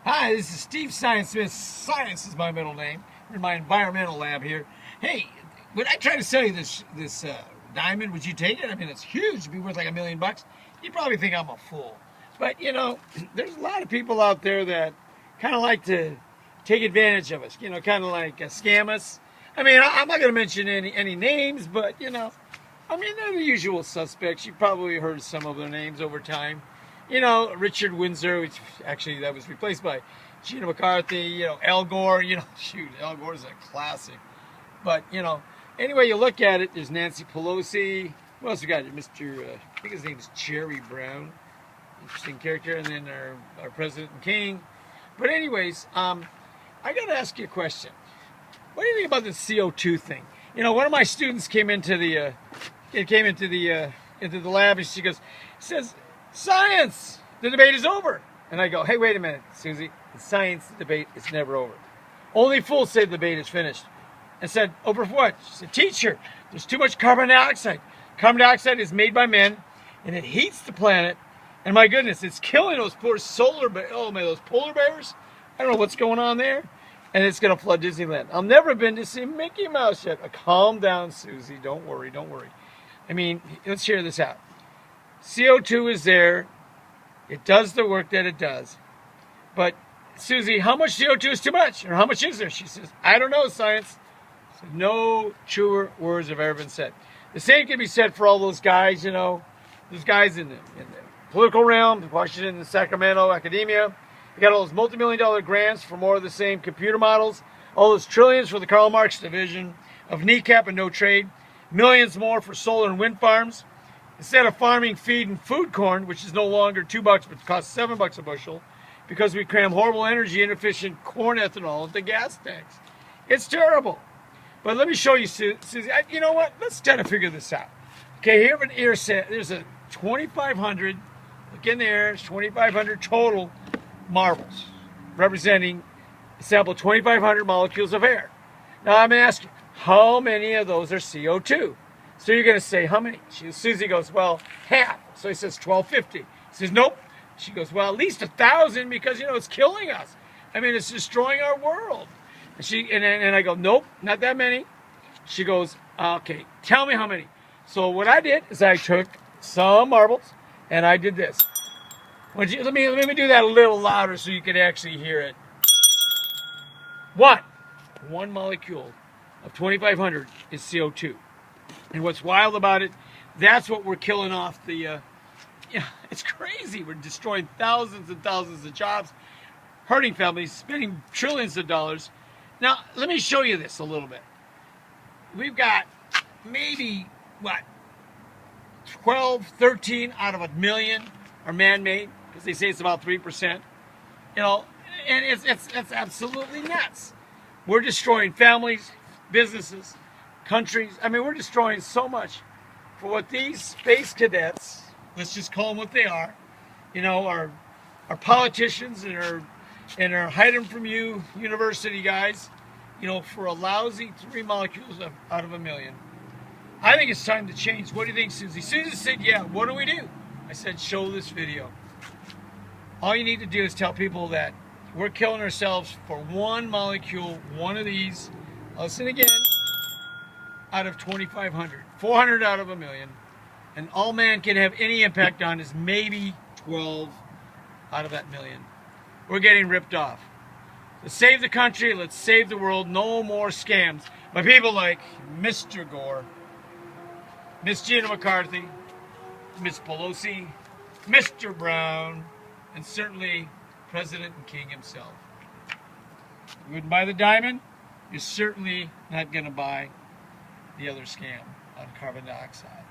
Hi, this is Steve Science Smith. Science is my middle name. We're in my environmental lab here. Hey, when I try to sell you this diamond, would you take it? I mean, it's huge. It'd be worth like $1,000,000. You probably think I'm a fool, but there's a lot of people out there that kind of like to take advantage of us. Kind of like scam us. I mean, I'm not going to mention any names, but I mean, they're the usual suspects. You've probably heard some of their names over time. Richard Windsor, which actually that was replaced by Gina McCarthy, Al Gore, shoot, Al Gore's a classic. But, anyway you look at it, there's Nancy Pelosi. What else we got? Mr. I think his name is Jerry Brown. Interesting character. And then our President and King. But anyways, I got to ask you a question. What do you think about the CO2 thing? One of my students came into the lab, and she says, "Science, the debate is over." And I go, "Hey, wait a minute, Susie. The science debate is never over. Only fools say the debate is finished." I said, "Over what?" She said, "Teacher, there's too much carbon dioxide. Carbon dioxide is made by men, and it heats the planet. And my goodness, it's killing those poor those polar bears. I don't know what's going on there. And it's going to flood Disneyland. I've never been to see Mickey Mouse yet." Calm down, Susie. Don't worry. I mean, let's hear this out. CO2 is there. It does the work that it does. But, Susie, how much CO2 is too much? Or how much is there? She says, "I don't know, science." So no truer words have ever been said. The same can be said for all those guys, those guys in the political realm, Washington and Sacramento, academia. You got all those multi-million-dollar grants for more of the same computer models. All those trillions for the Karl Marx division of kneecap and no trade. Millions more for solar and wind farms. Instead of farming feed and food corn, which is no longer $2 but costs $7 a bushel, because we cram horrible energy inefficient corn ethanol into gas tanks. It's terrible. But let me show you, Susie. You know what? Let's try to figure this out. Okay, there's a 2,500. Look in there. It's 2,500 total marbles, representing a sample of 2,500 molecules of air. Now I'm asking, how many of those are CO2? So you're going to say, how many? Susie goes, well, half. So he says 1,250. He says, nope. She goes, well, at least 1,000 because, it's killing us. I mean, it's destroying our world. And I go, nope, not that many. She goes, okay, tell me how many. So what I did is I took some marbles and I did this. Let me do that a little louder so you can actually hear it. One molecule of 2,500 is CO2. And what's wild about it, that's what we're killing off it's crazy. We're destroying thousands and thousands of jobs, hurting families, spending trillions of dollars. Now, let me show you this a little bit. We've got maybe, 12, 13 out of 1,000,000 are man-made, because they say it's about 3%. And it's absolutely nuts. We're destroying families, businesses, countries. I mean, we're destroying so much for what these space cadets, let's just call them what they are, our politicians and our hide them from you university guys, for a lousy 3 molecules out of 1,000,000. I think it's time to change. What do you think, Susie? Susie said, yeah, what do we do? I said, show this video. All you need to do is tell people that we're killing ourselves for one molecule, one of these. Listen again. Out of 2,500. 400 out of 1,000,000. And all man can have any impact on is maybe 12 out of that 1,000,000. We're getting ripped off. Let's save the country. Let's save the world. No more scams by people like Mr. Gore, Miss Gina McCarthy, Miss Pelosi, Mr. Brown, and certainly President and King himself. You wouldn't buy the diamond? You're certainly not going to buy the other scam on carbon dioxide.